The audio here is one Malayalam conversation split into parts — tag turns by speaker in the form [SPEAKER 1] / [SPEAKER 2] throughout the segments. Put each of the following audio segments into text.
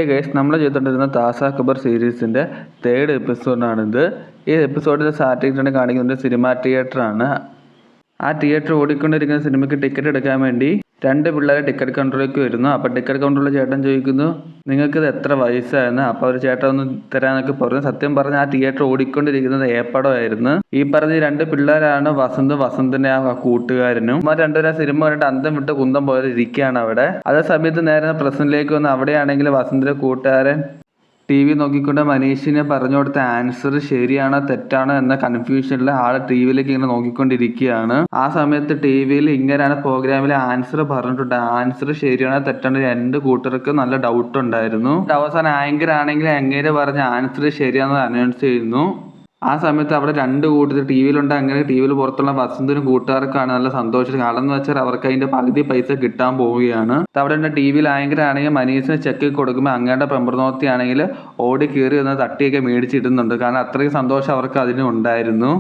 [SPEAKER 1] ഗൈസ് നമ്മൾ ചെയ്തുകൊണ്ടിരുന്ന താസ അക്ബർ സീരീസിൻ്റെ തേർഡ് എപ്പിസോഡാണിത്. ഈ എപ്പിസോഡിൽ സ്റ്റാർട്ടിങ്ങിൽ കാണിക്കുന്നത് സിനിമ തിയേറ്ററാണ്. ആ തിയേറ്റർ ഓടിക്കൊണ്ടിരിക്കുന്ന സിനിമയ്ക്ക് ടിക്കറ്റ് എടുക്കാൻ വേണ്ടി രണ്ട് പിള്ളേരെ ടിക്കറ്റ് കൗണ്ടറിലേക്ക് വരുന്നു. അപ്പോൾ ടിക്കറ്റ് കൗണ്ടറിലെ ചേട്ടൻ ചോദിക്കുന്നു, നിങ്ങൾക്കിത് എത്ര വയസ്സായിരുന്നു? അപ്പോൾ അവർ ചേട്ടൻ ഒന്ന് തരാനൊക്കെ പറഞ്ഞു. സത്യം പറഞ്ഞാൽ ആ തിയേറ്റർ ഓടിക്കൊണ്ടിരിക്കുന്നത് ഏപ്പടമായിരുന്നു. ഈ പറഞ്ഞ രണ്ട് പിള്ളേരാണ് വസന്തിന്റെ ആ കൂട്ടുകാരനും. ആ രണ്ടുപേരും സിനിമ കണ്ടിട്ട് അന്തം വിട്ട് കുന്തം പോലെ ഇരിക്കുകയാണ് അവിടെ. അതേ സമയത്ത് നേരെ പ്രസന്റിലേക്ക് വന്ന് അവിടെയാണെങ്കിൽ വസന്തിന്റെ കൂട്ടുകാരൻ TV നോക്കിക്കൊണ്ട് മനീഷിനെ പറഞ്ഞു കൊടുത്ത ആൻസർ ശരിയാണോ തെറ്റാണോ എന്ന കൺഫ്യൂഷനിൽ ആള് TVയിലേക്ക് ഇങ്ങനെ നോക്കിക്കൊണ്ടിരിക്കുകയാണ്. ആ സമയത്ത് TVയിൽ ഇങ്ങനെയാണ് പ്രോഗ്രാമിലെ ആൻസർ പറഞ്ഞിട്ടുണ്ട്. ആൻസർ ശരിയാണോ തെറ്റാണോ രണ്ട് കൂട്ടർക്ക് നല്ല ഡൗട്ട് ഉണ്ടായിരുന്നു. അവസാനം ആങ്കർ ആണെങ്കിൽ അങ്ങനെ പറഞ്ഞ ആൻസർ ശരിയാണെന്ന് അനൗൺസ് ചെയ്യുന്നു. ആ സമയത്ത് അവിടെ രണ്ട് കൂട്ടത്തിൽ TVയിലുണ്ട്. അങ്ങനെ TVയിൽ പുറത്തുള്ള വസന്തിനും കൂട്ടുകാർക്കാണ് നല്ല സന്തോഷം. കാരണം എന്ന് വെച്ചാൽ അവർക്ക് അതിന്റെ പകുതി പൈസ കിട്ടാൻ പോവുകയാണ്. അവിടെ ഉണ്ട് TVയിൽ ആണെങ്കിൽ മനീഷിന് ചെക്ക് കൊടുക്കുമ്പോൾ അങ്ങയുടെ പെമ്പർനോത്തി ആണെങ്കിൽ ഓടി കയറി വന്ന് തട്ടിയൊക്കെ മേടിച്ചിടുന്നുണ്ട്. കാരണം അത്രയും സന്തോഷം അവർക്ക് അതിന് ഉണ്ടായിരുന്നു.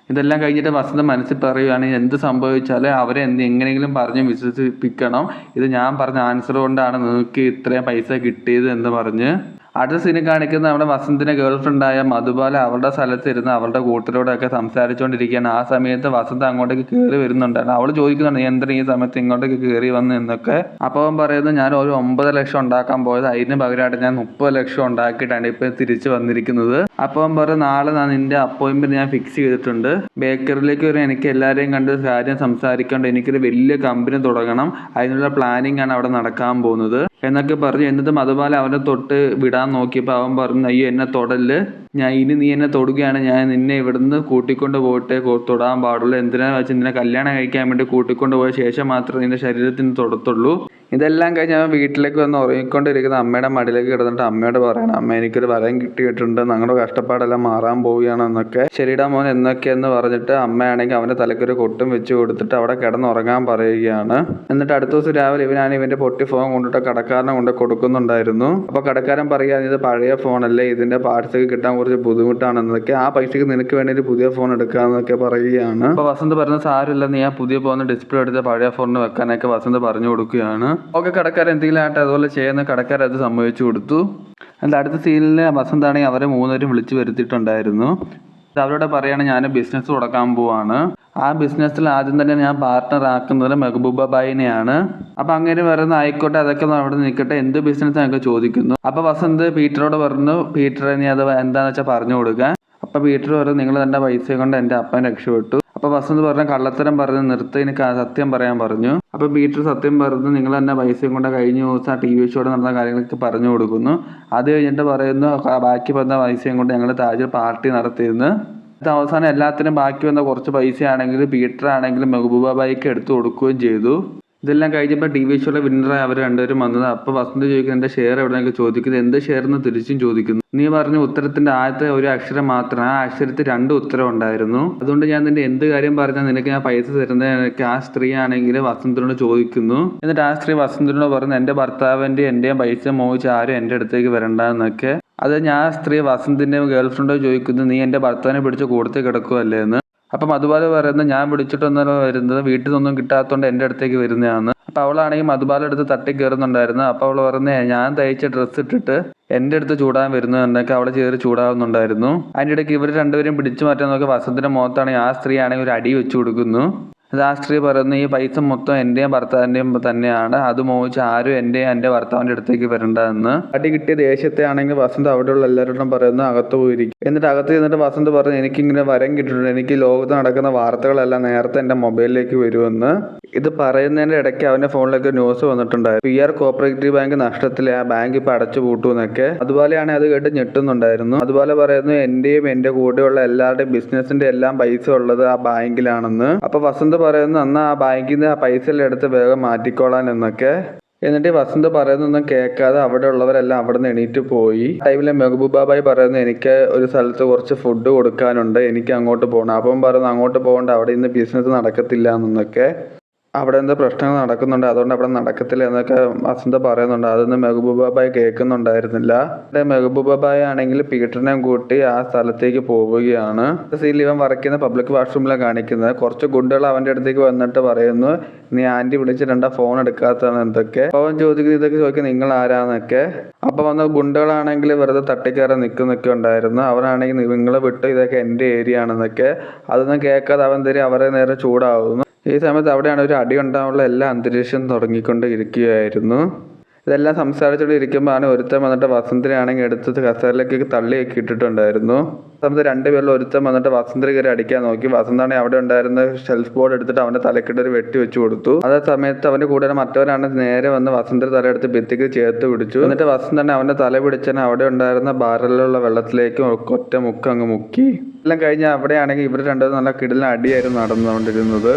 [SPEAKER 1] ഇതെല്ലാം കഴിഞ്ഞിട്ട് വസന്ത് മനസ്സിൽ പറയുകയാണ്, എന്ത് സംഭവിച്ചാലും അവരെ എങ്ങനെയെങ്കിലും പറഞ്ഞ് വിശ്വസിപ്പിക്കണം. ഇത് ഞാൻ പറഞ്ഞ ആൻസർ കൊണ്ടാണ് നിങ്ങൾക്ക് ഇത്രയും പൈസ കിട്ടിയത് എന്ന് പറഞ്ഞ്. അടുത്ത സീനിൽ കാണിക്കുന്ന നമ്മുടെ വസന്തിന്റെ ഗേൾഫ്രണ്ടായ മധുബാല അവളുടെ സ്ഥലത്തിരുന്ന് അവളുടെ കൂട്ടരോടൊക്കെ സംസാരിച്ചുകൊണ്ടിരിക്കുകയാണ്. ആ സമയത്ത് വസന്ത് അങ്ങോട്ടേക്ക് കയറി വരുന്നുണ്ടായിരുന്നു. അവൾ ചോദിക്കുന്നുണ്ട്, എന്തിനാ ഈ സമയത്ത് ഇങ്ങോട്ടേക്ക് കയറി വന്നു എന്നൊക്കെ. അപ്പോൾ അവൻ പറയുന്നത്, ഞാൻ ഒരു 9 ലക്ഷം ഉണ്ടാക്കാൻ പോയത്, അതിന് പകരമായിട്ട് ഞാൻ 30 ലക്ഷം ഉണ്ടാക്കിയിട്ടാണ് ഇപ്പൊ തിരിച്ചു വന്നിരിക്കുന്നത്. അപ്പോൾ അവൻ പറയും, നാളെ നിന്റെ അപ്പോയിന്റ്മെന്റ് ഞാൻ ഫിക്സ് ചെയ്തിട്ടുണ്ട്. ബേക്കറിയിലേക്ക് വരെ എനിക്ക് എല്ലാവരെയും കണ്ട് കാര്യം സംസാരിക്കേണ്ട, എനിക്കൊരു വലിയ കമ്പനി തുടങ്ങണം, അതിനുള്ള പ്ലാനിങ് ആണ് അവിടെ നടക്കാൻ പോകുന്നത് എന്നൊക്കെ പറഞ്ഞു. എന്നിട്ട് മധുബാല അവനെ തൊട്ട് വിടാൻ നോക്കിയപ്പോൾ അവൻ പറഞ്ഞു, അയ്യോ എന്നെ തൊടല്, നീ എന്നെ തൊടുകയാണ് ഞാൻ നിന്നെ ഇവിടുന്ന് കൂട്ടിക്കൊണ്ട് പോയിട്ടേ തൊടാൻ പാടുള്ളൂ. എന്തിനാന്ന് വെച്ചാൽ നിന്നെ കല്യാണം കഴിക്കാൻ വേണ്ടി കൂട്ടിക്കൊണ്ട് പോയ ശേഷം മാത്രമേ നിന്റെ ശരീരത്തിന് തൊടത്തുള്ളൂ. ഇതെല്ലാം കഴിഞ്ഞ് അവൻ വീട്ടിലേക്ക് വന്ന് ഉറങ്ങിക്കൊണ്ടിരിക്കുന്ന അമ്മയുടെ മടിയിലേക്ക് കിടന്നിട്ട് അമ്മയോട് പറയണം, അമ്മ എനിക്കൊരു വരം കിട്ടിയിട്ടുണ്ട്, ഞങ്ങളുടെ കഷ്ടപ്പാടെല്ലാം മാറാൻ പോവുകയാണെന്നൊക്കെ. ശരിടാ മോൻ എന്നൊക്കെയെന്ന് പറഞ്ഞിട്ട് അമ്മയാണെങ്കിൽ അവൻ്റെ തലക്കൊരു കൊട്ടും വെച്ച് കൊടുത്തിട്ട് അവിടെ കിടന്നുറങ്ങാൻ പറയുകയാണ്. എന്നിട്ട് അടുത്ത ദിവസം രാവിലെ ഇവന്റെ പൊട്ടി ഫോൺ കൊണ്ടിട്ട് കടക്കാരനെ കൊണ്ട് കൊടുക്കുന്നുണ്ടായിരുന്നു. അപ്പോൾ കടക്കാരൻ പറയുക, ഇത് പഴയ ഫോണല്ലേ, ഇതിന്റെ പാർട്സ് കിട്ടാൻ കുറച്ച് ബുദ്ധിമുട്ടാണെന്നൊക്കെ, ആ പൈസക്ക് നിനക്ക് വേണ്ടി ഒരു പുതിയ ഫോൺ എടുക്കാന്നൊക്കെ പറയുകയാണ്. അപ്പോൾ വസന്ത് പറഞ്ഞ സാരമില്ല, നീ ആ പുതിയ ഫോൺ ഡിസ്പ്ലേ എടുത്ത് പഴയ ഫോണിന് വെക്കാനൊക്കെ വസന്ത് പറഞ്ഞു കൊടുക്കുകയാണ്. ഓക്കെ, കടക്കാരൻ എന്തെങ്കിലും ആട്ടെ, അതുപോലെ ചെയ്യുന്ന കടക്കാരൻ അത് സമ്മതിച്ചു കൊടുത്തു. അതിൽ അടുത്ത സീനിൽ വസന്താണെങ്കിൽ അവരെ മൂന്നുപേരും വിളിച്ചു വരുത്തിയിട്ടുണ്ടായിരുന്നു. അവരോട് പറയാണ്, ഞാൻ ബിസിനസ് തുടങ്ങാൻ പോവാണ്. ആ ബിസിനസ്സിൽ ആദ്യം തന്നെ ഞാൻ പാർട്ട്ണർ ആക്കുന്നത് മെഹബൂബായിനെയാണ്. അപ്പൊ അങ്ങനെ പറയുന്ന ആയിക്കോട്ടെ, അതൊക്കെ അവിടെ നിൽക്കട്ടെ, എന്ത് ബിസിനസ് എന്നൊക്കെ ചോദിക്കുന്നു. അപ്പൊ വസന്ത് പീറ്ററോട് പറഞ്ഞു, പീറ്റർ നീ അത് എന്താന്ന് വെച്ചാൽ പറഞ്ഞു കൊടുക്കാൻ. അപ്പൊ പീറ്റർ പറഞ്ഞു, നിങ്ങൾ തന്റെ പൈസ കൊണ്ട് എന്റെ അപ്പൻ രക്ഷപ്പെട്ടു. അപ്പൊ വസന്ത് പറഞ്ഞ കള്ളത്തരം പറഞ്ഞ് നിർത്തി, എനിക്ക് സത്യം പറയാൻ പറഞ്ഞു. അപ്പൊ പീറ്റർ സത്യം പറഞ്ഞു, നിങ്ങൾ തന്നെ പൈസയും കൊണ്ട് കഴിഞ്ഞ ദിവസം ആ TV ഷോയുടെ നടന്ന കാര്യങ്ങളൊക്കെ പറഞ്ഞു കൊടുക്കുന്നു. അത് കഴിഞ്ഞിട്ട് പറയുന്നു, ബാക്കി വന്ന പൈസയും കൊണ്ട് ഞങ്ങൾ താജിൽ പാർട്ടി നടത്തിയിരുന്നു. അവസാനം എല്ലാത്തിനും ബാക്കി വന്ന കുറച്ച് പൈസ ആണെങ്കിൽ പീറ്റർ ആണെങ്കിലും മെഹബൂബായിക്ക് എടുത്തു കൊടുക്കുകയും ചെയ്തു. ഇതെല്ലാം കഴിഞ്ഞപ്പോൾ TV ഷോയുടെ വിന്നറായി അവർ രണ്ടുപേരും വന്നത്. അപ്പോൾ വസന്ത് ചോദിക്കുന്നത്, എൻ്റെ ഷെയർ എവിടെയൊക്കെ ചോദിക്കുന്നത്, എന്ത് ഷെയർ എന്ന് തിരിച്ചും ചോദിക്കുന്നു. നീ പറഞ്ഞ ഉത്തരത്തിന്റെ ആദ്യത്തെ ഒരു അക്ഷരം മാത്രം, ആ അക്ഷരത്തിൽ 2 ഉത്തരം ഉണ്ടായിരുന്നു. അതുകൊണ്ട് ഞാൻ നിന്റെ എന്ത് കാര്യം പറഞ്ഞാൽ നിനക്ക് ഞാൻ പൈസ തരുന്നത് എനിക്ക്. ആ സ്ത്രീ ആണെങ്കിൽ വസന്തിനോട് ചോദിക്കുന്നു. എന്നിട്ട് ആ സ്ത്രീ വസന്തിനോട് പറഞ്ഞു, എൻ്റെ ഭർത്താവിൻ്റെ എൻ്റെയും പൈസ മോഹിച്ച് ആരും എൻ്റെ അടുത്തേക്ക് വരണ്ടെന്നൊക്കെ. അത് ഞാൻ സ്ത്രീ വസന്തിൻ്റെയും ഗേൾഫ്രണ്ടോ ചോദിക്കുന്നു, നീ എൻ്റെ ഭർത്താവിനെ പിടിച്ച് കൂടുതൽ കിടക്കുമല്ലേ എന്ന്. അപ്പം മധുബാല പറയുന്നത്, ഞാൻ പിടിച്ചിട്ടൊന്നും വരുന്നത്, വീട്ടിൽ നിന്നൊന്നും കിട്ടാത്തതുകൊണ്ട് എൻ്റെ അടുത്തേക്ക് വരുന്നതാണ്. അപ്പം അവളാണെങ്കിൽ മധുബാല എടുത്ത് തട്ടി കയറുന്നുണ്ടായിരുന്നു. അപ്പോൾ അവൾ പറഞ്ഞേ, ഞാൻ തയ്ച്ച ഡ്രസ്സ് ഇട്ടിട്ട് എൻ്റെ അടുത്ത് ചൂടാൻ വരുന്നു എന്നൊക്കെ അവളെ ചേറി ചൂടാവുന്നുണ്ടായിരുന്നു. അതിൻ്റെ ഇടയ്ക്ക് ഇവർ രണ്ടുപേരും പിടിച്ചു മാറ്റാൻ നോക്കി വസന്തിന്റെ മുഖത്താണെങ്കിൽ ആ സ്ത്രീ ആണെങ്കിൽ ഒരു അടി വെച്ചു കൊടുക്കുന്നു. അത് ആ സ്ത്രീ പറയുന്നു, ഈ പൈസ മൊത്തം എൻ്റെയും ഭർത്താവിൻ്റെയും തന്നെയാണ്, അത് മോഹിച്ച് ആരും എൻ്റെ ഭർത്താവിൻ്റെ അടുത്തേക്ക് വരണ്ടെന്ന്. അടി കിട്ടിയ ദേഷ്യത്തെ ആണെങ്കിൽ വസന്ത് അവിടെയുള്ള എല്ലാവരോടും പറയുന്നു, അകത്ത് പോയിരിക്കും. എന്നിട്ട് അകത്ത് ചെന്നിട്ട് വസന്ത് പറഞ്ഞു, എനിക്കിങ്ങനെ വരം കിട്ടിയിട്ടുണ്ട്, എനിക്ക് ലോകത്ത് നടക്കുന്ന വാർത്തകളെല്ലാം നേരത്തെ എൻ്റെ മൊബൈലിലേക്ക് വരുമെന്ന്. ഇത് പറയുന്നതിൻ്റെ ഇടയ്ക്ക് അവൻ്റെ ഫോണിലേക്ക് ന്യൂസ് വന്നിട്ടുണ്ടായിരുന്നു, PR കോപ്പറേറ്റീവ് ബാങ്ക് നഷ്ടത്തിലെ, ആ ബാങ്ക് ഇപ്പം അടച്ചു പൂട്ടുമെന്നൊക്കെ. അതുപോലെയാണ് അത് കേട്ട് ഞെട്ടുന്നുണ്ടായിരുന്നു. അതുപോലെ പറയുന്നു, എൻ്റെയും എൻ്റെ കൂടെയുള്ള എല്ലാവരുടെയും ബിസിനസിന്റെ എല്ലാം പൈസ ഉള്ളത് ആ ബാങ്കിലാണെന്ന്. അപ്പൊ വസന്ത് പറയുന്നു, അന്ന് ആ ബാങ്കിൽ നിന്ന് ആ പൈസ എല്ലാം എടുത്ത് വേഗം മാറ്റിക്കോളാൻ എന്നൊക്കെ. എന്നിട്ട് വസന്ത് പറയുന്നൊന്നും കേൾക്കാതെ അവിടെ ഉള്ളവരെല്ലാം അവിടെ നിന്ന് എണീറ്റ് പോയി. ടൈമില് മെഹബൂബായി പറയുന്നു, എനിക്ക് ഒരു സ്ഥലത്ത് കുറച്ച് ഫുഡ് കൊടുക്കാനുണ്ട്, എനിക്ക് അങ്ങോട്ട് പോകണം. അപ്പം പറയുന്നു, അങ്ങോട്ട് പോകണ്ട, അവിടെ ഇന്ന് ബിസിനസ് നടക്കത്തില്ല എന്നൊക്കെ. അവിടെ എന്തോ പ്രശ്നങ്ങൾ നടക്കുന്നുണ്ട്, അതുകൊണ്ട് അവിടെ നടക്കത്തില്ല എന്നൊക്കെ വസന്ത പറയുന്നുണ്ട്. അതൊന്നും മെഹബൂബ ബായ് കേൾക്കുന്നുണ്ടായിരുന്നില്ല. മെഹബൂബ ബായ് ആണെങ്കിൽ പീറ്ററിനെ കൂട്ടി ആ സ്ഥലത്തേക്ക് പോവുകയാണ്. സീനിൽ ഇവൻ വരയ്ക്കുന്ന പബ്ലിക് വാഷ്റൂമിലാണ് കാണിക്കുന്നത്. കുറച്ച് ഗുണ്ടകൾ അവൻ്റെ അടുത്തേക്ക് വന്നിട്ട് പറയുന്നു, നീ ആൻറ്റി വിളിച്ചിട്ടുണ്ട, ഫോൺ എടുക്കാത്തതാണ് എന്തൊക്കെ. അപ്പോൾ അവൻ ചോദിക്കുന്നത്, ഇതൊക്കെ ചോദിക്കുന്നത് നിങ്ങൾ ആരാന്നൊക്കെ. അപ്പോൾ വന്ന ഗുണ്ടകളാണെങ്കിൽ വെറുതെ തട്ടിക്കയറി നിൽക്കുന്നൊക്കെ ഉണ്ടായിരുന്നു. അവനാണെങ്കിൽ നിങ്ങളെ വിട്ട്, ഇതൊക്കെ എൻ്റെ ഏരിയ ആണെന്നൊക്കെ. അതൊന്നും കേൾക്കാതെ അവൻ തരും അവരെ നേരെ ചൂടാവുന്നു. ഈ സമയത്ത് അവിടെയാണ് ഒരു അടി ഉണ്ടാകാനുള്ള എല്ലാ അന്തരീക്ഷം തുടങ്ങിക്കൊണ്ട് ഇരിക്കുകയായിരുന്നു. ഇതെല്ലാം സംസാരിച്ചുകൊണ്ട് ഇരിക്കുമ്പോഴാണ് ഒരുത്തൻ വന്നിട്ട് വസന്തനെയാണെങ്കിൽ എടുത്തത് കസേരയിലേക്ക് തള്ളിയൊക്കെ ഇട്ടിട്ടുണ്ടായിരുന്നു. സമയത്ത് രണ്ടുപേരിൽ ഒരുത്തൻ വന്നിട്ട് വസന്തരെ കയറി അടിക്കാൻ നോക്കി. വസന്താണെങ്കിൽ അവിടെ ഉണ്ടായിരുന്ന ഷെൽഫ് ബോർഡ് എടുത്തിട്ട് അവൻ്റെ തലക്കിട്ട് ഒരു വെട്ടി വെച്ച് കൊടുത്തു. അതേ സമയത്ത് അവൻ്റെ കൂടെ മറ്റവരാണ് നേരെ വന്ന് വസന്തരെ തലയെടുത്ത് ഭിത്തിക്ക് ചേർത്ത് പിടിച്ചു. എന്നിട്ട് വസന്തനെ അവൻ്റെ തല പിടിച്ചതിന് അവിടെ ഉണ്ടായിരുന്ന ബാരലിലുള്ള വെള്ളത്തിലേക്ക് ഒറ്റ മുക്ക് അങ്ങ് മുക്കി. എല്ലാം കഴിഞ്ഞ് അവിടെയാണെങ്കിൽ ഇവർ രണ്ടുപേരും നല്ല കിടിലൻ അടിയായിരുന്നു നടന്നുകൊണ്ടിരുന്നത്.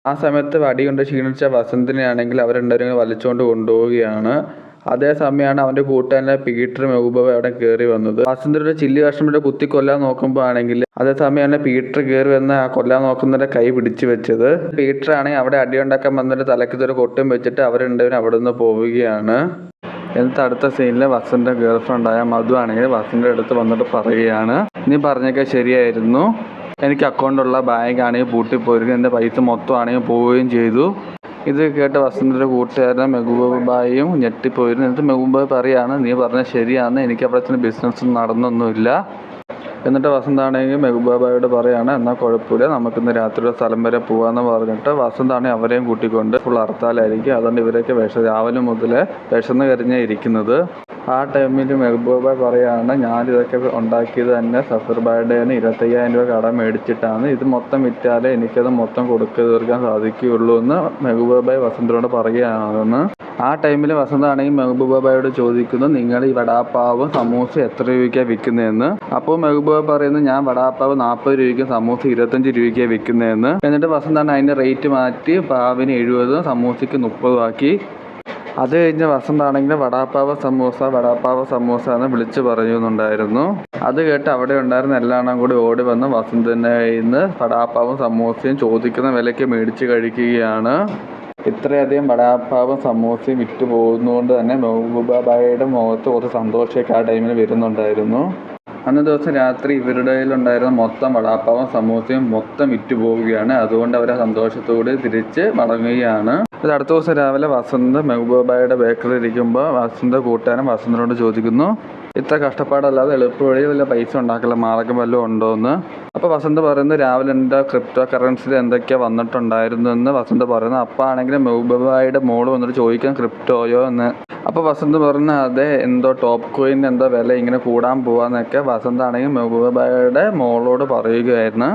[SPEAKER 1] ആ സമയത്ത് വടി കൊണ്ട് ക്ഷീണിച്ച വസന്തിനെയാണെങ്കിൽ അവർ രണ്ടുപേരും വലിച്ചുകൊണ്ട് കൊണ്ടുപോവുകയാണ്. അതേ സമയമാണ് അവൻ്റെ കൂട്ടുകാരനെ പീറ്റർ മെഹബൂബ അവിടെ കയറി വന്നത്. വസന്തിയുടെ ചില്ലി കഷ്ണമിട്ട് കുത്തി കൊല്ലാൻ നോക്കുമ്പോൾ ആണെങ്കിൽ അതേ സമയമാണ് പീറ്റർ കയറി വന്ന് ആ കൊല്ലാൻ നോക്കുന്നതിൻ്റെ കൈ പിടിച്ചു വെച്ചത്. പീറ്റർ ആണെങ്കിൽ അവിടെ അടിയുണ്ടാക്കാൻ വന്നിട്ട് തലയ്ക്കൊരു കൊട്ടും വെച്ചിട്ട് അവർ രണ്ടുപേരും അവിടെ നിന്ന് പോവുകയാണ്. എന്നിട്ട് അടുത്ത സീനിൽ വസന്തിൻ്റെ ഗേൾ ഫ്രണ്ടായ മധു ആണെങ്കിൽ വസന്തിൻ്റെ അടുത്ത് വന്നിട്ട് പറയുകയാണ്, നീ പറഞ്ഞൊക്കെ ശരിയായിരുന്നു, എനിക്ക് അക്കൗണ്ടുള്ള ബാങ്ക് ആണെങ്കിൽ പൂട്ടിപ്പോയിരിക്കും, എൻ്റെ പൈസ മൊത്തം ആണെങ്കിൽ പോവുകയും ചെയ്തു. ഇത് കേട്ട് വസന്തയുടെ കൂട്ടുകാരൻ മെഹബൂബ ബായും ഞെട്ടിപ്പോയിരുന്നു. എന്നിട്ട് മെഹബൂബ ബായ് പറയാണ്, നീ പറഞ്ഞത് ശരിയാണ്, എനിക്ക് അവിടെ ബിസിനസ് നടന്നൊന്നുമില്ല. എന്നിട്ട് വസന്താണെങ്കിൽ മെഹബൂബ ബായോട് പറയാണ്, എന്നാൽ കുഴപ്പമില്ല, നമുക്കിന്ന് രാത്രിയുടെ സ്ഥലം വരെ പോകാമെന്ന് പറഞ്ഞിട്ട് വസന്താണെങ്കിൽ അവരെയും കൂട്ടിക്കൊണ്ട് ഫുൾ ഹർത്താലായിരിക്കും. അതുകൊണ്ട് ഇവരൊക്കെ രാവിലെ മുതൽ വിശന്ന് കരിഞ്ഞാണ് ഇരിക്കുന്നത്. ആ ടൈമിൽ മെഹബൂബ ബായ് പറയാണ്, ഞാനിതൊക്കെ ഉണ്ടാക്കിയത് തന്നെ സഫർ ബായുടെ 25,000 രൂപ കടം മേടിച്ചിട്ടാണ്, ഇത് മൊത്തം വിറ്റാലേ എനിക്കത് മൊത്തം കൊടുക്കുക തീർക്കാൻ സാധിക്കുകയുള്ളൂ എന്ന് മെഹബൂബ ബായ് വസന്തയോട് പറയുകയാണെന്ന്. ആ ടൈമിൽ വസന്ത ആണെങ്കിൽ മെഹബൂബ ബായോട് ചോദിക്കുന്നു, നിങ്ങൾ ഈ വടാപ്പാവും സമൂസ എത്ര രൂപയ്ക്കാണ് വിൽക്കുന്നതെന്ന്. അപ്പോൾ മെഹബൂബ പറയുന്നു, ഞാൻ വടാപ്പാവ് 40 രൂപയ്ക്കും സമൂസ 25 രൂപയ്ക്കാണ് വിൽക്കുന്നതെന്ന്. എന്നിട്ട് വസന്താണ് അതിൻ്റെ റേറ്റ് മാറ്റി പാവിന് 70 സമൂസയ്ക്ക് 30 ആക്കി. അത് കഴിഞ്ഞ് വസന്താണെങ്കിൽ വടാപ്പാവ് സമൂസ എന്ന് വിളിച്ച് പറയുന്നുണ്ടായിരുന്നു. അത് കേട്ട് അവിടെ ഉണ്ടായിരുന്ന എല്ലാവരും കൂടി ഓടി വന്ന് വസന്തൻ്റെ കയ്യിൽ നിന്ന് വടാപ്പാവും സമൂസയും ചോദിക്കുന്ന വിലയ്ക്ക് മേടിച്ച് കഴിക്കുകയാണ്. ഇത്രയധികം വടാപ്പാവും സമൂസയും വിറ്റ് പോകുന്നതുകൊണ്ട് തന്നെ മെഹബൂബ ബായുടെ മുഖത്ത് കുറച്ച് സന്തോഷമൊക്കെ ആ ടൈമിൽ വരുന്നുണ്ടായിരുന്നു. അന്ന് ദിവസം രാത്രി ഇവരുടെ കയ്യിലുണ്ടായിരുന്ന മൊത്തം വടാപ്പാവും സമൂസയും മൊത്തം വിറ്റ് പോവുകയാണ്. അതുകൊണ്ട് അവർ സന്തോഷത്തോടെ തിരിച്ച് മടങ്ങുകയാണ്. ഇത് അടുത്ത ദിവസം രാവിലെ വസന്ത് മെഹബൂബ ബായുടെ ബേക്കറിൽ ഇരിക്കുമ്പോൾ വസന്ത് കൂട്ടുകാരൻ വസന്തിനോട് ചോദിക്കുന്നു, ഇത്ര കഷ്ടപ്പാടല്ലാതെ എളുപ്പവഴി വല്ല പൈസ ഉണ്ടാക്കല മാർഗം വല്ലതും ഉണ്ടോ എന്ന്. അപ്പോൾ വസന്ത് പറയുന്നു, രാവിലെ എൻ്റെ ക്രിപ്റ്റോ കറൻസിയിൽ എന്തൊക്കെയാണ് വന്നിട്ടുണ്ടായിരുന്നു എന്ന് വസന്ത് പറയുന്നു. അപ്പോൾ ആണെങ്കിൽ മെഹബൂബ ബായുടെ മോള് വന്നിട്ട് ചോദിക്കാൻ ക്രിപ്റ്റോയോ എന്ന്. അപ്പോൾ വസന്ത് പറഞ്ഞു, അതെ, എന്തോ ടോപ്പ് കോയിൻ്റെ എന്തോ വില ഇങ്ങനെ കൂടാൻ പോവാന്നൊക്കെ വസന്താണെങ്കിൽ മെഹബൂബ ബായുടെ മോളോട് പറയുകയായിരുന്നു.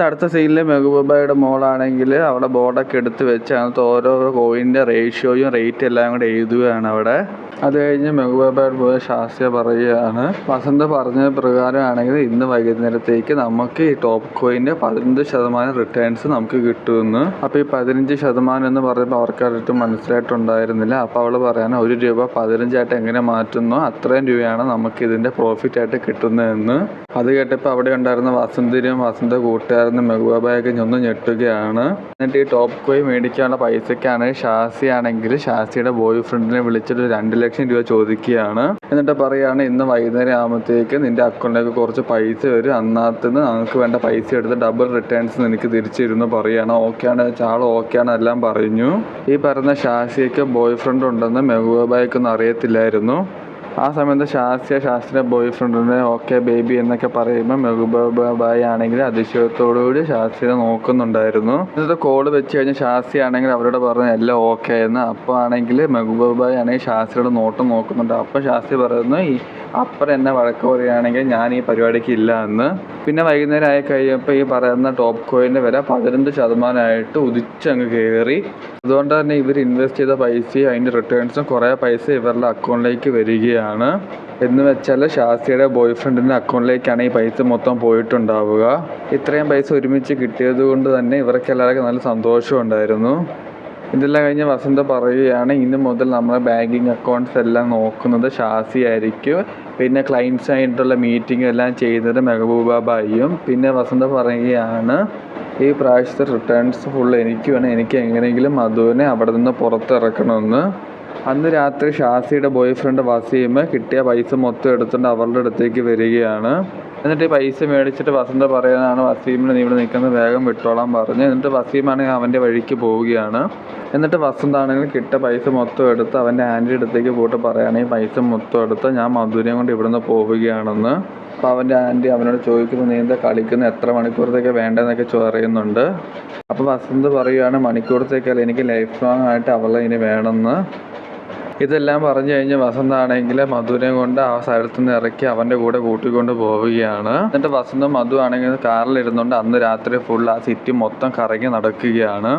[SPEAKER 1] അടുത്ത സീനിൽ മെഹബൂബ ബായുടെ മോളാണെങ്കിൽ അവിടെ ബോർഡൊക്കെ എടുത്ത് വെച്ച് അതിനകത്ത് ഓരോ കോയിൻ്റെ റേഷ്യോയും റേറ്റ് എല്ലാം കൂടെ എഴുതുകയാണ് അവിടെ. അത് കഴിഞ്ഞ് മെഹബൂബ ബായുടെ പോയ ശാസ്ത്രീയ പറയുകയാണ്, വസന്ത് പറഞ്ഞ പ്രകാരമാണെങ്കിൽ ഇന്ന് വൈകുന്നേരത്തേക്ക് നമുക്ക് ഈ ടോപ്പ് കോയിൻ്റെ 15% റിട്ടേൺസ് നമുക്ക് കിട്ടുമെന്ന്. അപ്പോൾ ഈ 15% എന്ന് പറയുമ്പോൾ അവർക്കായിട്ട് മനസ്സിലായിട്ടുണ്ടായിരുന്നില്ല. അപ്പോൾ അവൾ പറയാണ്, 1 രൂപ 15 എങ്ങനെ മാറ്റുന്നോ അത്രയും രൂപയാണ് നമുക്ക് ഇതിൻ്റെ പ്രോഫിറ്റ് ആയിട്ട് കിട്ടുന്നതെന്ന്. അത് കേട്ടപ്പോൾ അവിടെ ഉണ്ടായിരുന്ന വസന്തിനും വസന്ത കൂട്ടുകാരനും മെഹബൂബ ബായൊക്കെ ഒന്ന് ഞെട്ടുകയാണ്. എന്നിട്ട് ഈ ടോപ്പ് കോയിൻ മേടിക്കാനുള്ള പൈസയ്ക്കാണ് ഷാസിയുടെ ബോയ് ഫ്രണ്ടിനെ വിളിച്ചിട്ട് 2 ലക്ഷം രൂപ ചോദിക്കുകയാണ്. എന്നിട്ട് പറയുകയാണ്, ഇന്ന് വൈകുന്നേരം ആകുമ്പോഴത്തേക്ക് നിൻ്റെ അക്കൗണ്ടിലേക്ക് കുറച്ച് പൈസ വരും, അന്നത്തുനിന്ന് ഞങ്ങൾക്ക് വേണ്ട പൈസ എടുത്ത് ഡബിൾ റിട്ടേൺസ് നിനക്ക് തിരിച്ചിരുന്നു പറയുകയാണ്. ഓക്കെയാണ് വെച്ചാൽ ഓക്കെയാണ് എല്ലാം പറഞ്ഞു. ഈ പറയുന്ന ഷാസിയയ്ക്ക് ബോയ് ഫ്രണ്ട് ഉണ്ടെന്ന് മെഹബൂബ ബായ്ക്കൊന്നും അറിയത്തില്ലായിരുന്നു. ആ സമയത്ത് ഷാസിയുടെ ബോയ് ഫ്രണ്ടിനെ ഓക്കെ ബേബി എന്നൊക്കെ പറയുമ്പോൾ മെഹബൂബ ബായ് ആണെങ്കിൽ അതിശയത്തോടുകൂടി ഷാസിയെ നോക്കുന്നുണ്ടായിരുന്നു. എന്നിട്ട് കോള് വെച്ച് കഴിഞ്ഞ് ഷാസി ആണെങ്കിൽ അവരോട് പറഞ്ഞു എല്ലാം ഓക്കെ എന്ന്. അപ്പോൾ ആണെങ്കിൽ മെഹബൂബ ബായ് ആണെങ്കിൽ ഷാസിയുടെ നോട്ടം നോക്കുന്നുണ്ട്. അപ്പോൾ ഷാസി പറയുന്നു, ഈ അപ്പുറം എന്നെ വഴക്ക് പറയുകയാണെങ്കിൽ ഞാൻ ഈ പരിപാടിക്ക് ഇല്ല എന്ന്. പിന്നെ വൈകുന്നേരം ആയി കഴിയുമ്പോൾ ഈ പറയുന്ന ടോപ്പ് കോയിൻ്റെ വില 15% ഉദിച്ചങ്ങ് കയറി. അതുകൊണ്ട് തന്നെ ഇവർ ഇൻവെസ്റ്റ് ചെയ്ത പൈസയും അതിൻ്റെ റിട്ടേൺസും കുറേ പൈസ ഇവരുടെ അക്കൗണ്ടിലേക്ക് വരികയാണ്. എന്ന് വെച്ചാൽ ഷാസിയുടെ ബോയ് ഫ്രണ്ടിൻ്റെ അക്കൗണ്ടിലേക്കാണ് ഈ പൈസ മൊത്തം പോയിട്ടുണ്ടാവുക. ഇത്രയും പൈസ ഒരുമിച്ച് കിട്ടിയത് കൊണ്ട് തന്നെ ഇവർക്കെല്ലാവർക്കും നല്ല സന്തോഷം ഉണ്ടായിരുന്നു. ഇതെല്ലാം കഴിഞ്ഞ് വസന്ത പറയുകയാണ് ഇന്ന് മുതൽ നമ്മുടെ ബാങ്കിങ് അക്കൗണ്ട്സ് എല്ലാം നോക്കുന്നത് ഷാസി ആയിരിക്കും, പിന്നെ ക്ലയൻറ്റ്സ് ആയിട്ടുള്ള മീറ്റിംഗ് എല്ലാം ചെയ്യുന്നത് മെഹബൂബ ബായിയും. പിന്നെ വസന്ത പറയുകയാണ് ഈ പ്രാവശ്യത്തെ റിട്ടേൺസ് ഫുൾ എനിക്ക് വേണം, എനിക്ക് എങ്ങനെയെങ്കിലും മധുവിനെ അവിടെ നിന്ന് പുറത്തിറക്കണമെന്ന്. അന്ന് രാത്രി ഷാസിയുടെ ബോയ് ഫ്രണ്ട് വസീം കിട്ടിയ പൈസ മൊത്തം എടുത്തുകൊണ്ട് അവളുടെ അടുത്തേക്ക് വരികയാണ്. എന്നിട്ട് ഈ പൈസ മേടിച്ചിട്ട് വസന്ത പറയുന്നതാണ് വസീമിന് നീ ഇവിടെ നിൽക്കുന്നത് വേഗം വിട്ടോളാൻ പറഞ്ഞ്. എന്നിട്ട് വസീമാണെങ്കിൽ അവൻ്റെ വഴിക്ക് പോവുകയാണ്. എന്നിട്ട് വസന്താണെങ്കിൽ കിട്ടിയ പൈസ മൊത്തം എടുത്ത് അവൻ്റെ ആൻറ്റിയുടെ അടുത്തേക്ക് പോയിട്ട് പറയുകയാണ് ഈ പൈസ മൊത്തം എടുത്ത് ഞാൻ മധുവിനെ കൊണ്ട് ഇവിടുന്ന് പോവുകയാണെന്ന്. അപ്പോൾ അവൻ്റെ ആൻറ്റി അവനോട് ചോദിക്കുന്നു നീ എന്താ കളിക്കുന്നത്, എത്ര മണിക്കൂറത്തേക്ക് വേണ്ടതെന്നൊക്കെ പറയുന്നുണ്ട്. അപ്പോൾ വസന്ത് പറയുകയാണ് മണിക്കൂറത്തേക്കല്ല, എനിക്ക് ലൈഫ് ലോങ് ആയിട്ട് അവളെ ഇനി വേണമെന്ന്. ഇതെല്ലാം പറഞ്ഞു കഴിഞ്ഞ് വസന്താണെങ്കിൽ മധുവിനെ കൊണ്ട് ആ സ്ഥലത്ത് നിന്ന് ഇറക്കി അവൻ്റെ കൂടെ കൂട്ടിക്കൊണ്ട് പോവുകയാണ്. എന്നിട്ട് വസന്തും മധു ആണെങ്കിൽ കാറിലിരുന്നുകൊണ്ട് അന്ന് രാത്രി ഫുൾ ആ സിറ്റി മൊത്തം കറങ്ങി നടക്കുകയാണ്.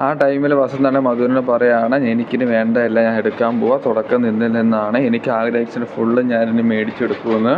[SPEAKER 1] ആ ടൈമിൽ വസന്താണെങ്കിൽ മധുവിനോട് പറയുകയാണ് എനിക്കിനി വേണ്ടതല്ല, ഞാൻ എടുക്കാൻ പോവാം, തുടക്കം നിന്നിൽ നിന്നാണ്, എനിക്ക് ആഗ്രഹിച്ചത് ഫുള്ള് ഞാനിനി മേടിച്ചെടുക്കുമെന്ന്.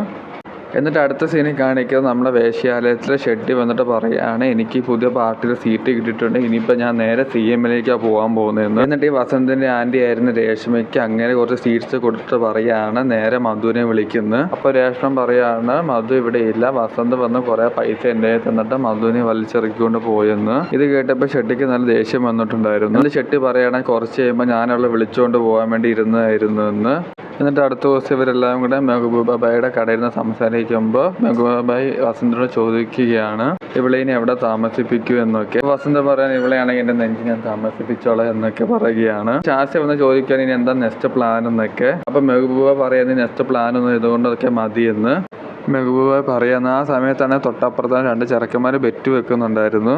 [SPEAKER 1] എന്നിട്ട് അടുത്ത സീനിൽ കാണിക്കുന്നത് നമ്മുടെ വേശ്യാലയത്തിലെ ഷെട്ടി വന്നിട്ട് പറയുകയാണ് എനിക്ക് പുതിയ പാർട്ടിയിൽ സീറ്റ് കിട്ടിയിട്ടുണ്ട്, ഇനിയിപ്പോൾ ഞാൻ നേരെ CM-ലേക്കാണ് പോകാൻ പോകുന്നതെന്ന്. എന്നിട്ട് ഈ വസന്തിൻ്റെ ആൻറ്റി ആയിരുന്ന രേഷ്മയ്ക്ക് അങ്ങനെ കുറച്ച് സീറ്റ്സ് കൊടുത്തിട്ട് പറയുകയാണ് നേരെ മധുവിനെ വിളിക്കുന്നത്. അപ്പോൾ രേഷ്മ പറയുകയാണ് മധു ഇവിടെ ഇല്ല, വസന്ത് വന്ന് കുറേ പൈസ എൻ്റെ തന്നിട്ട് മധുവിനെ വലിച്ചെറിക്കൊണ്ട് പോയെന്ന്. ഇത് കേട്ടപ്പോൾ ഷെട്ടിക്ക് നല്ല ദേഷ്യം വന്നിട്ടുണ്ടായിരുന്നു. എന്നിട്ട് ഷെട്ടി പറയുകയാണെങ്കിൽ കുറച്ച് കഴിയുമ്പോൾ ഞാനവളെ വിളിച്ചുകൊണ്ട് പോകാൻ വേണ്ടി ഇരുന്നായിരുന്നു എന്ന്. എന്നിട്ട് അടുത്ത ദിവസം ഇവരെല്ലാം കൂടെ മെഹബൂബ ബായിയുടെ കടയിൽ നിന്ന് സംസാരിക്കുമ്പോൾ മെഹബൂബ ബായി വസന്തയോട് ചോദിക്കുകയാണ് ഇവളെയിനെ എവിടെ താമസിപ്പിക്കൂ എന്നൊക്കെ. വസന്ത പറയാൻ ഇവളെയാണെങ്കിൽ എൻ്റെ നെഞ്ചിൽ ഞാൻ താമസിപ്പിച്ചോളാം എന്നൊക്കെ പറയുകയാണ്. ഷാസി വന്ന് ചോദിക്കാൻ ഇനി എന്താ നെക്സ്റ്റ് പ്ലാൻ എന്നൊക്കെ. അപ്പം മെഹബൂബ പറയുന്നത് നെക്സ്റ്റ് പ്ലാൻ ഒന്നും ഇതുകൊണ്ടൊക്കെ മതിയെന്ന്. മെഹബൂബ പറയുന്ന ആ സമയത്താണ് തൊട്ടപ്പുറത്താണ് 2 ചെറുക്കന്മാർ ബെറ്റ് വെക്കുന്നുണ്ടായിരുന്നു.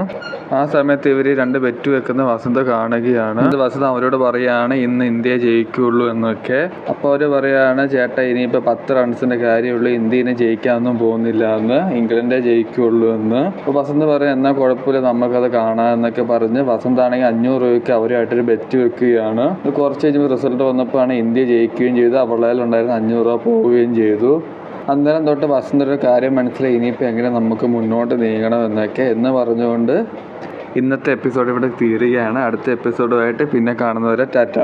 [SPEAKER 1] ആ സമയത്ത് ഇവർ 2 ബെറ്റ് വെക്കുന്ന വസന്ത കാണുകയാണ്. വസന്ത അവരോട് പറയുകയാണ് ഇന്ന് ഇന്ത്യ ജയിക്കുള്ളൂ എന്നൊക്കെ. അപ്പോൾ അവർ പറയുകയാണ് ചേട്ടാ ഇനിയിപ്പോൾ 10 റൺസിൻ്റെ കാര്യമുള്ളൂ, ഇന്ത്യനെ ജയിക്കാനൊന്നും പോകുന്നില്ല എന്ന്, ഇംഗ്ലണ്ടേ ജയിക്കുള്ളൂ എന്ന്. അപ്പോൾ വസന്ത പറയാം എന്നാൽ കുഴപ്പമില്ല നമുക്കത് കാണാം എന്നൊക്കെ പറഞ്ഞ് വസന്താണെങ്കിൽ 500 രൂപയ്ക്ക് അവരുമായിട്ടൊരു ബെറ്റ് വെക്കുകയാണ്. കുറച്ച് കഴിഞ്ഞ് റിസൾട്ട് വന്നപ്പോഴാണ് ഇന്ത്യ ജയിക്കുകയും ചെയ്തു, അവളുടെ ഉണ്ടായിരുന്ന 500 രൂപ പോവുകയും ചെയ്തു. അന്നേരം തൊട്ട് വസന്തയുടെ കാര്യം മനസ്സിലായി ഇനിയിപ്പോൾ എങ്ങനെ നമുക്ക് മുന്നോട്ട് നീങ്ങണം എന്നൊക്കെ എന്ന് പറഞ്ഞുകൊണ്ട് ഇന്നത്തെ എപ്പിസോഡ് ഇവിടെ തീരുകയാണ്. അടുത്ത എപ്പിസോഡുമായിട്ട് പിന്നെ കാണുന്നവരെ ടാറ്റ.